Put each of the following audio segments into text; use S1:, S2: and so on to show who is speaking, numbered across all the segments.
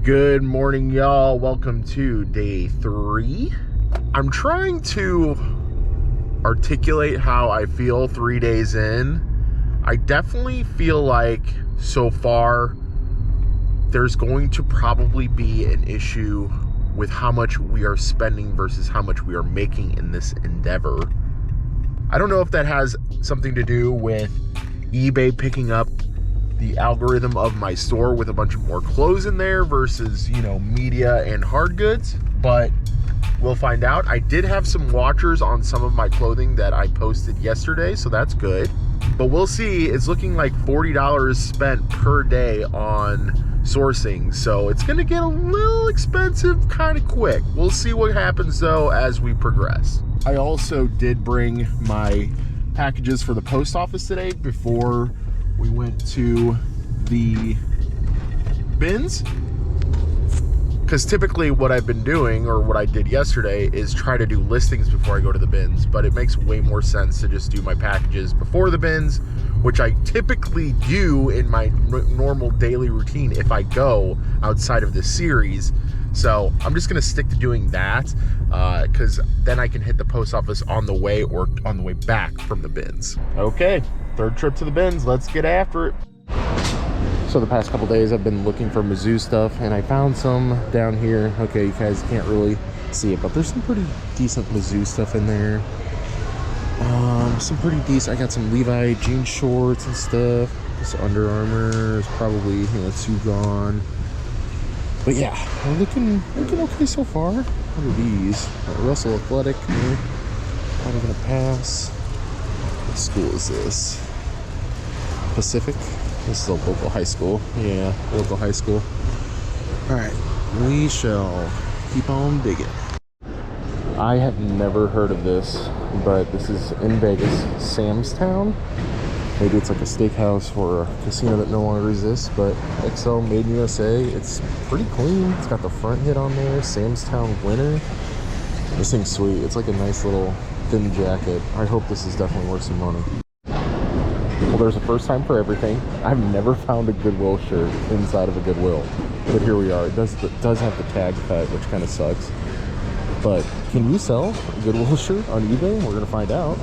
S1: Good morning, y'all. Welcome to day 3. I'm trying to articulate how I feel 3 days in. I definitely feel like so far there's going to probably be an issue with how much we are spending versus how much we are making in this endeavor. I don't know if that has something to do with eBay picking up the algorithm of my store with a bunch of more clothes in there versus, media and hard goods, but we'll find out. I did have some watchers on some of my clothing that I posted yesterday, so that's good. But we'll see. It's looking like $40 spent per day on sourcing, so it's gonna get a little expensive kind of quick. We'll see what happens though as we progress. I also did bring my packages for the post office today before we went to the bins, because typically what I've been doing, or what I did yesterday, is try to do listings before I go to the bins, but it makes way more sense to just do my packages before the bins, which I typically do in my normal daily routine if I go outside of this series. So I'm just gonna stick to doing that, because then I can hit the post office on the way or on the way back from the bins. Okay, third trip to the bins, let's get after it. So the past couple days I've been looking for Mizzou stuff, and I found some down here. Okay, you guys can't really see it, but there's some pretty decent Mizzou stuff in there. Some pretty decent, I got some Levi jean shorts and stuff. This Under Armour is probably, too gone. But yeah, we're looking okay so far. What are these? Russell Athletic. Probably gonna pass. What school is this? Pacific? This is a local high school. Yeah, local high school. Alright, we shall keep on digging. I have never heard of this, but this is in Vegas, Sam's Town. Maybe it's like a steakhouse or a casino that no longer exists, but XL Made in USA. It's pretty clean. It's got the front hit on there, Sam's Town winner. This thing's sweet. It's like a nice little thin jacket. I hope this is definitely worth some money. Well, there's a first time for everything. I've never found a Goodwill shirt inside of a Goodwill, but here we are. It does have the tag cut, which kind of sucks. But can you sell a Goodwill shirt on eBay? We're gonna find out.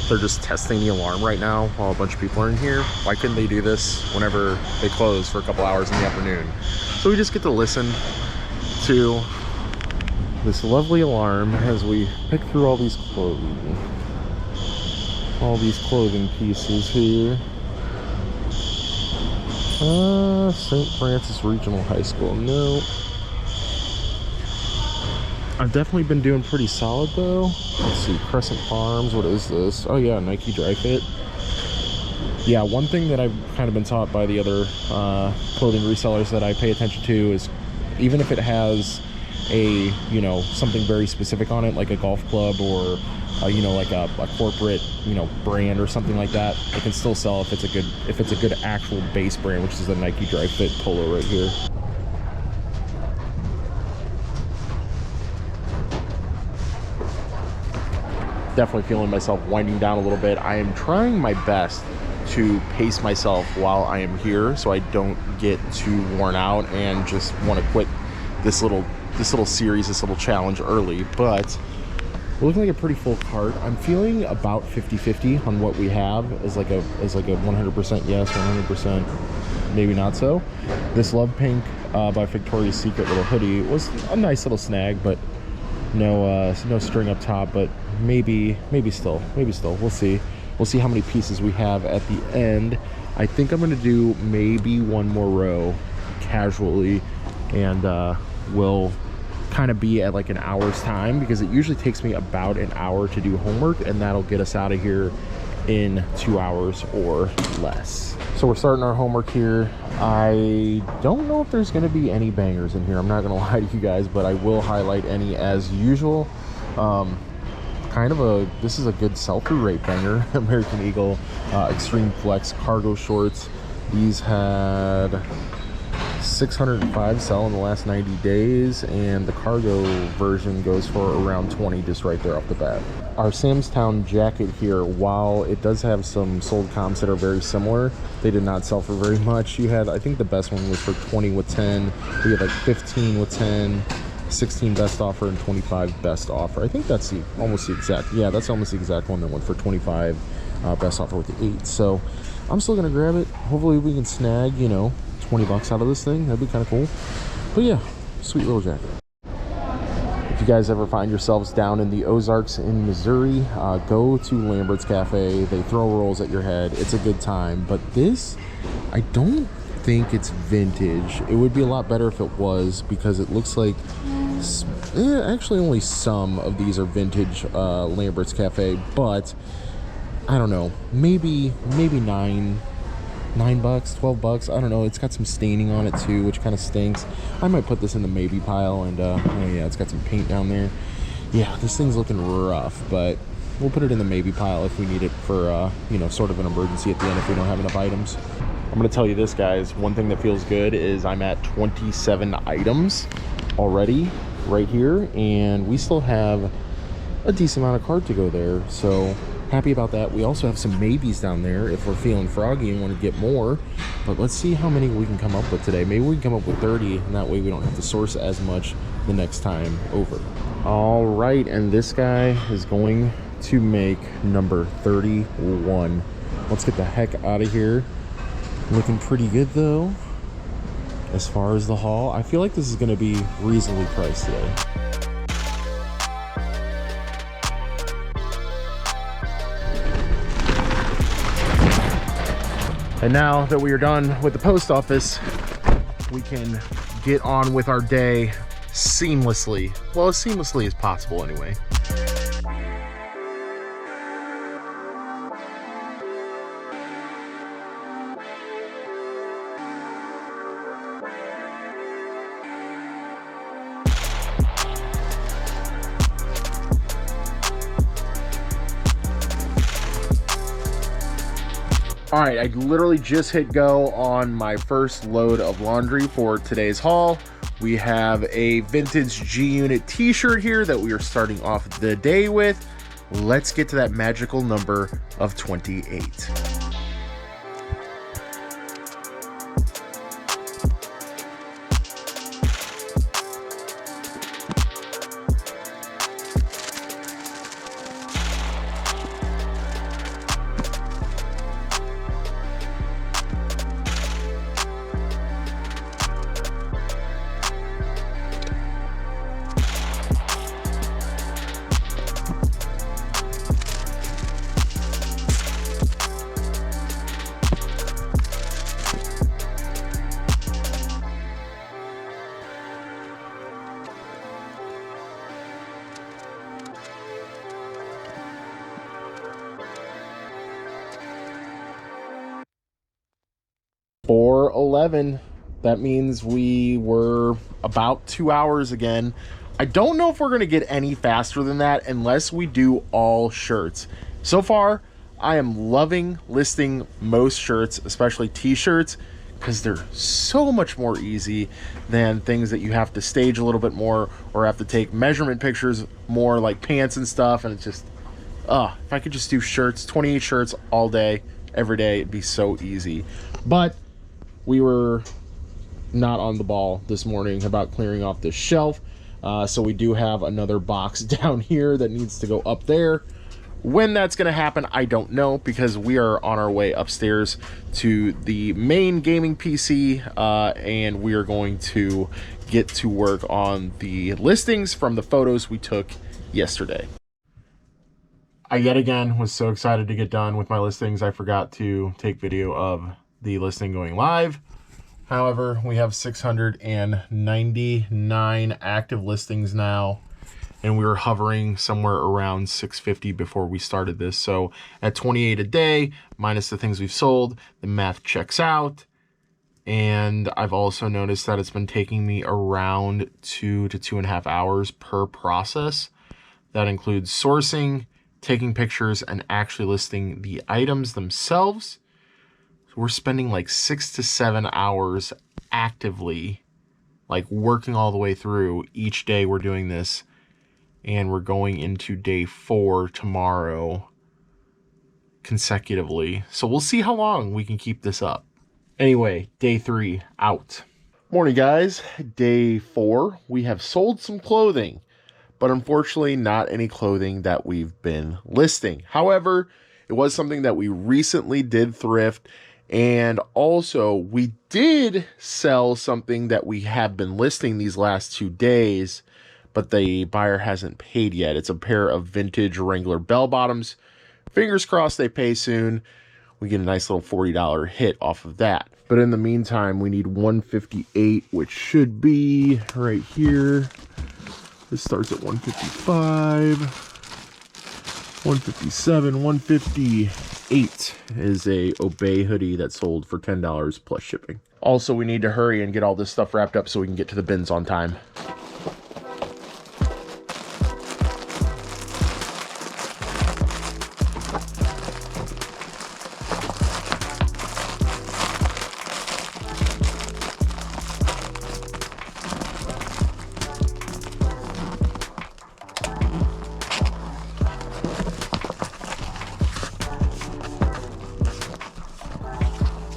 S1: They're just testing the alarm right now while a bunch of people are in here. Why couldn't they do this whenever they close for a couple hours in the afternoon? So we just get to listen to this lovely alarm as we pick through all these clothing pieces here. St. Francis Regional High School. No. I've definitely been doing pretty solid though. Let's see, Crescent Farms, what is this? Oh yeah, Nike Dry Fit. Yeah, one thing that I've kind of been taught by the other clothing resellers that I pay attention to is, even if it has a, something very specific on it, like a golf club or, like a corporate, brand or something like that, it can still sell if it's a good actual base brand, which is the Nike Dry Fit polo right here. Definitely feeling myself winding down a little bit. I am trying my best to pace myself while I am here so I don't get too worn out and just want to quit this little series, this little challenge early. But we're looking like a pretty full cart. I'm feeling about 50-50 on what we have as like a 100% yes, 100% maybe not so. This Love Pink by Victoria's Secret little hoodie was a nice little snag, but no string up top, but maybe still we'll see how many pieces we have at the end. I think I'm gonna do maybe one more row casually, and we'll kind of be at like an hour's time, because it usually takes me about an hour to do homework, and that'll get us out of here in 2 hours or less. So we're starting our homework here. I don't know if there's going to be any bangers in here, I'm not going to lie to you guys, but I will highlight any as usual. This is a good sell-through rate banger. American Eagle Extreme Flex cargo shorts. These had 605 sell in the last 90 days, and the cargo version goes for around 20 just right there off the bat. our Sam's Town jacket here, while it does have some sold comps that are very similar, they did not sell for very much. You had, I think the best one was for 20 with 10. We had like 15 with 10, 16 best offer, and 25 best offer. I think that's almost the exact, yeah, that's almost the exact one that went for 25 best offer with the 8. So I'm still gonna grab it. Hopefully we can snag, you know, 20 bucks out of this thing. That'd be kind of cool. But yeah, sweet little jacket. If you guys ever find yourselves down in the Ozarks in Missouri, go to Lambert's Cafe. They throw rolls at your head. It's a good time. But this, I don't think it's vintage. It would be a lot better if it was, because it looks like actually only some of these are vintage Lambert's Cafe. But I don't know, maybe $9, $12. I don't know. It's got some staining on it too, which kind of stinks. I might put this in the maybe pile. And oh yeah, it's got some paint down there. Yeah, this thing's looking rough, but we'll put it in the maybe pile if we need it for you know, sort of an emergency at the end if we don't have enough items. I'm gonna tell you this, guys, one thing that feels good is I'm at 27 items already right here, and we still have a decent amount of cart to go there, so happy about that. We also have some maybes down there if we're feeling froggy and want to get more, but let's see how many we can come up with today. Maybe we can come up with 30, and that way we don't have to source as much the next time over. All right, and this guy is going to make number 31. Let's get the heck out of here. Looking pretty good though as far as the haul. I feel like this is going to be reasonably priced today. And now that we are done with the post office, we can get on with our day seamlessly. Well, as seamlessly as possible anyway. All right, I literally just hit go on my first load of laundry for today's haul. We have a vintage G-Unit t-shirt here that we are starting off the day with. Let's get to that magical number of 28. $4.11. That means we were about 2 hours again. I don't know if we're going to get any faster than that unless we do all shirts. So far, I am loving listing most shirts, especially t-shirts, because they're so much more easy than things that you have to stage a little bit more or have to take measurement pictures more, like pants and stuff. And it's just, if I could just do shirts, 28 shirts all day, every day, it'd be so easy. But we were not on the ball this morning about clearing off this shelf. So we do have another box down here that needs to go up there. When that's going to happen, I don't know, because we are on our way upstairs to the main gaming PC, and we are going to get to work on the listings from the photos we took yesterday. I yet again was so excited to get done with my listings, I forgot to take video of the listing going live. However, we have 699 active listings now, and we were hovering somewhere around 650 before we started this. So at 28 a day, minus the things we've sold, the math checks out. And I've also noticed that it's been taking me around 2 to 2.5 hours per process. That includes sourcing, taking pictures, and actually listing the items themselves. We're spending like 6 to 7 hours actively, like working all the way through each day we're doing this. and we're going into day 4 tomorrow consecutively. So we'll see how long we can keep this up. Anyway, day 3 out. Morning, guys. Day 4. We have sold some clothing, but unfortunately not any clothing that we've been listing. However, it was something that we recently did thrift, and also we did sell something that we have been listing these last 2 days, but the buyer hasn't paid yet. It's a pair of vintage Wrangler bell bottoms. Fingers crossed they pay soon. We get a nice little $40 hit off of that. But in the meantime, we need 158, which should be right here. This starts at 155, 157, 158 is a Obey hoodie that sold for $10 plus shipping. Also, we need to hurry and get all this stuff wrapped up so we can get to the bins on time.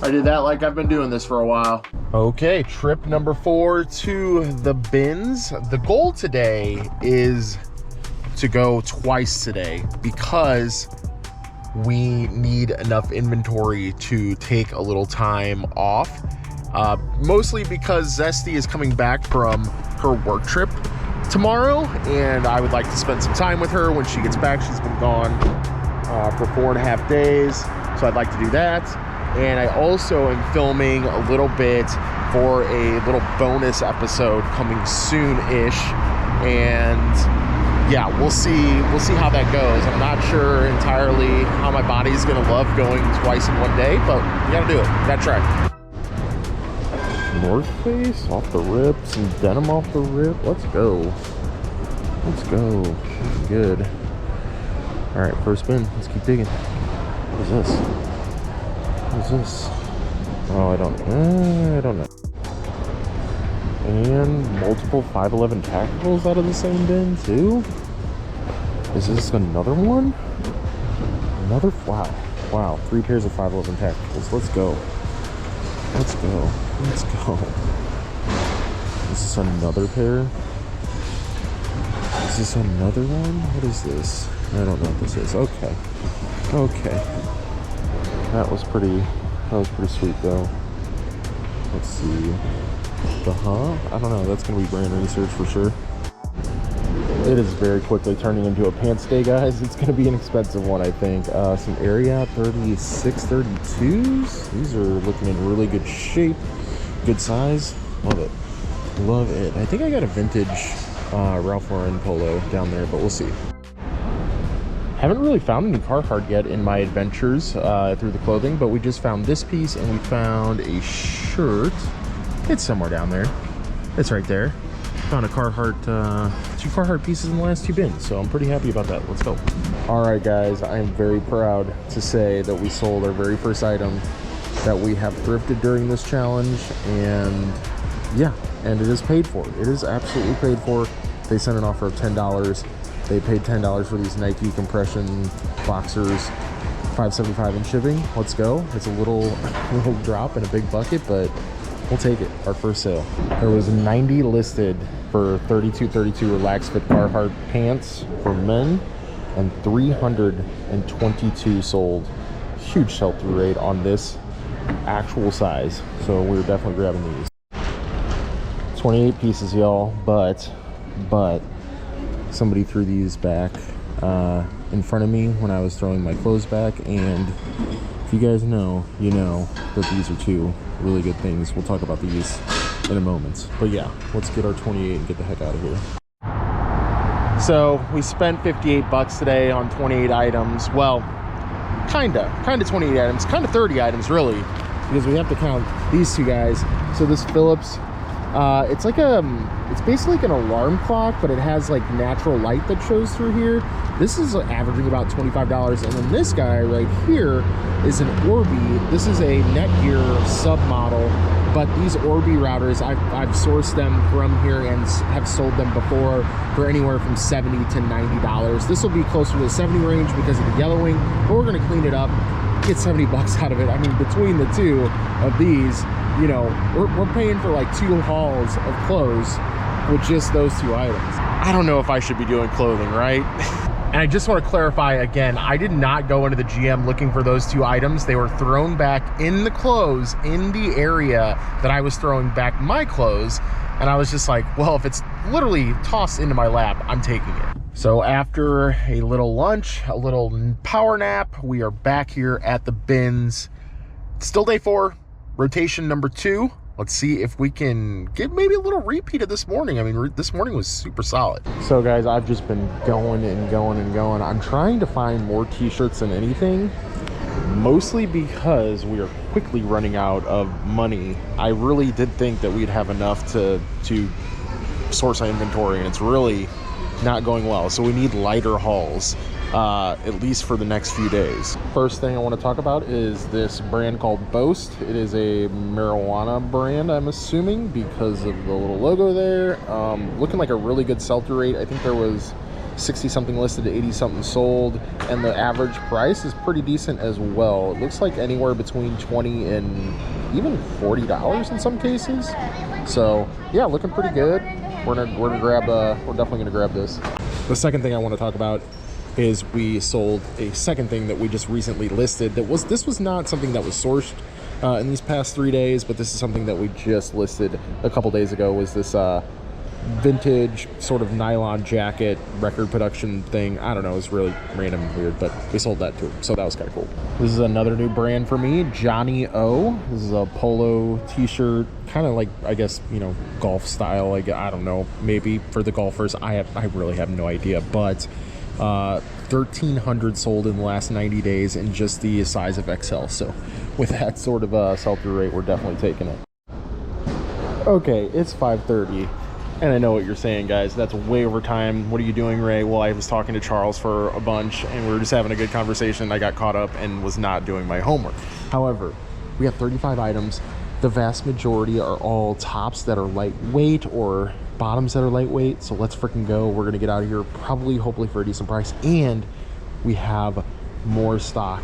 S1: I did that like I've been doing this for a while. Okay, trip number 4 to the bins. The goal today is to go twice today because we need enough inventory to take a little time off. Mostly because Zesty is coming back from her work trip tomorrow, and I would like to spend some time with her when she gets back. She's been gone for 4.5 days, so I'd like to do that. And I also am filming a little bit for a little bonus episode coming soon-ish. And yeah, we'll see how that goes. I'm not sure entirely how my body's gonna love going twice in one day, but we gotta do it. We gotta try. North Face off the rip, some denim off the rip. Let's go. Let's go. Good. All right, first bin. Let's keep digging. What is this? What is this? Oh, I don't know. And multiple 511 tacticals out of the same bin too? Is this another one? Another, wow, 3 pairs of 511 tacticals. Let's go. Let's go. Let's go. Is this another pair? Is this another one? What is this? I don't know what this is. Okay. Okay. That was pretty sweet though. Let's see. I don't know. That's gonna be brand research for sure. It is very quickly turning into a pants day, guys. It's gonna be an expensive one, I think. Some Area 36 32s. These are looking in really good shape. Good size. Love it. Love it. I think I got a vintage Ralph Lauren polo down there, but we'll see. Haven't really found any Carhartt yet in my adventures through the clothing, but we just found this piece and we found a shirt. It's somewhere down there. It's right there. Found a Carhartt, 2 Carhartt pieces in the last 2 bins, so I'm pretty happy about that. Let's go. All right, guys, I am very proud to say that we sold our very first item that we have thrifted during this challenge, and yeah, and it is paid for. It is absolutely paid for. They sent an offer of $10. They paid $10 for these Nike compression boxers, $5.75 in shipping. Let's go. It's a little drop in a big bucket, but we'll take it. Our first sale. There was 90 listed for 32 relaxed fit Carhartt pants for men, and 322 sold. Huge sell-through rate on this actual size, so we're definitely grabbing these. 28 pieces, y'all, but somebody threw these back in front of me when I was throwing my clothes back, and if you guys know, you know that these are 2 really good things. We'll talk about these in a moment, but yeah, let's get our 28 and get the heck out of here. So we spent 58 bucks today on 28 items. Well, kinda 28 items, kinda 30 items really, because we have to count these 2 guys. So this Philips, it's like it's basically like an alarm clock, but it has like natural light that shows through here. This is averaging about $25, and then this guy right here is an Orbi. This is a Netgear sub model, But these Orbi routers, I've sourced them from here and have sold them before for anywhere from $70 to $90. This will be closer to the 70 range because of the yellowing, but we're gonna clean it up, get 70 bucks out of it. I mean, between the two of these, you know, we're paying for like 2 hauls of clothes with just those 2 items. I don't know if I should be doing clothing, right? And I just want to clarify again, I did not go into the GM looking for those 2 items. They were thrown back in the clothes in the area that I was throwing back my clothes. And I was just like, well, if it's literally tossed into my lap, I'm taking it. So after a little lunch, a little power nap, we are back here at the bins. Still day 4, rotation number 2. Let's see if we can get maybe a little repeat of this morning. I mean, this morning was super solid. So guys, I've just been going and going and going. I'm trying to find more t-shirts than anything, mostly because we are quickly running out of money. I really did think that we'd have enough to source our inventory, and it's really not going well. So we need lighter hauls, at least for the next few days. First thing I want to talk about is this brand called Boast. It is a marijuana brand, I'm assuming, because of the little logo there. Looking like a really good sell-through rate. I think there was 60 something listed, 80 something sold, and the average price is pretty decent as well. It looks like anywhere between $20 and even $40 in some cases. So yeah, looking pretty good. We're definitely gonna grab this. The second thing I want to talk about is we sold a second thing that we just recently listed. This was not something that was sourced in these past 3 days, but this is something that we just listed a couple days ago. Was this vintage sort of nylon jacket record production thing. I don't know, it's really random and weird, but we sold that too, so that was kind of cool. This is another new brand for me, Johnny O. This is a polo t-shirt, kind of like, I guess, you know, golf style. Like, I don't know, maybe for the golfers. I really have no idea, but 1,300 sold in the last 90 days in just the size of XL. So with that sort of sell-through rate, we're definitely taking it. Okay, it's 5:30. And I know what you're saying, guys. That's way over time. What are you doing, Ray? Well, I was talking to Charles for a bunch, and we were just having a good conversation. I got caught up and was not doing my homework. However, we have 35 items. The vast majority are all tops that are lightweight or bottoms that are lightweight. So let's freaking go. We're going to get out of here probably, hopefully, for a decent price. And we have more stock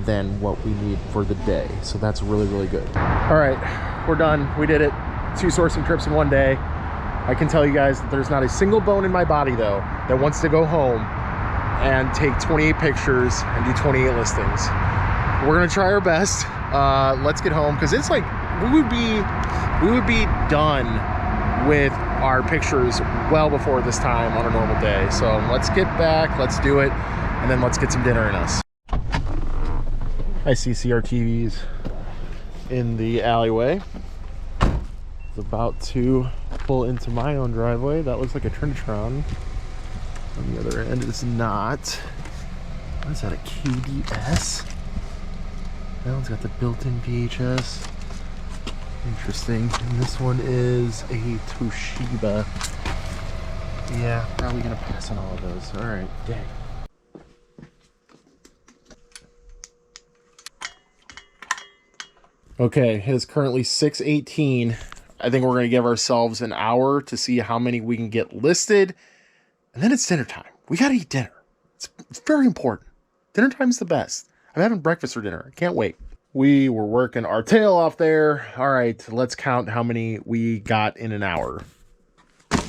S1: than what we need for the day. So that's really, really good. All right, we're done. We did it. 2 sourcing trips in 1 day. I can tell you guys that there's not a single bone in my body, though, that wants to go home and take 28 pictures and do 28 listings. We're gonna try our best. Let's get home, because it's like we would be done with our pictures well before this time on a normal day. So let's get back, let's do it, and then let's get some dinner in us. I see CRTVs in the alleyway. About to pull into my own driveway. That looks like a Trinitron. On the other end, it's not. What is that, a KDS? That one's got the built-in VHS. Interesting. And this one is a Toshiba. Yeah, probably gonna pass on all of those. All right, dang. Okay, it is currently 6:18. I think we're going to give ourselves an hour to see how many we can get listed. And then it's dinner time. We got to eat dinner. It's very important. Dinner time's the best. I'm having breakfast for dinner. I can't wait. We were working our tail off there. All right, let's count how many we got in an hour.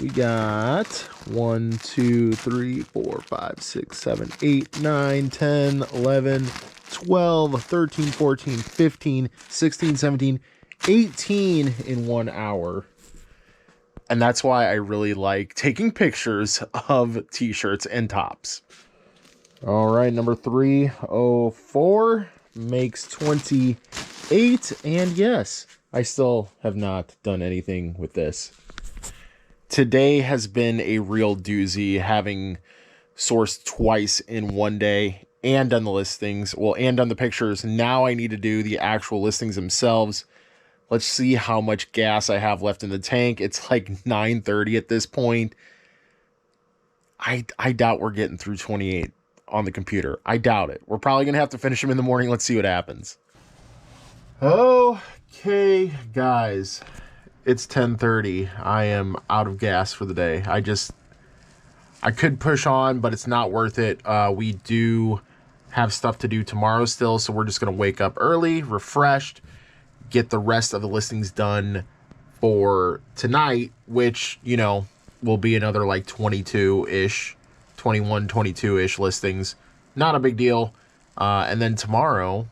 S1: We got 1, 2, 3, 4, 5, 6, 7, 8, 9, 10, 11, 12, 13, 14, 15, 16, 17, 18 in 1 hour. And that's why I really like taking pictures of t-shirts and tops. All right, number 304 makes 28. And yes, I still have not done anything with this. Today has been a real doozy, having sourced twice in 1 day and done the listings, well, and done the pictures. Now I need to do the actual listings themselves. Let's see how much gas I have left in the tank. It's like 9:30 at this point. I doubt we're getting through 28 on the computer. I doubt it. We're probably going to have to finish them in the morning. Let's see what happens. Okay, Anyway, guys, it's 10:30. I am out of gas for the day. I could push on, but it's not worth it. We do have stuff to do tomorrow still, so we're just going to wake up early, refreshed, get the rest of the listings done for tonight, which, you know, will be another like 22-ish, 21, 22-ish listings. Not a big deal. And then tomorrow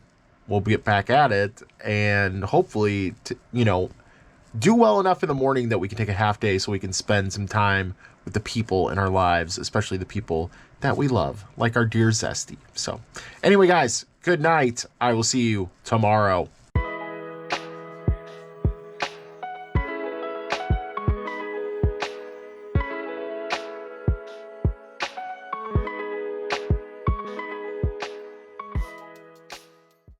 S1: we'll get back at it and hopefully, do well enough in the morning that we can take a half day so we can spend some time with the people in our lives, especially the people that we love, like our dear Zesty. So anyway, guys, good night. I will see you tomorrow.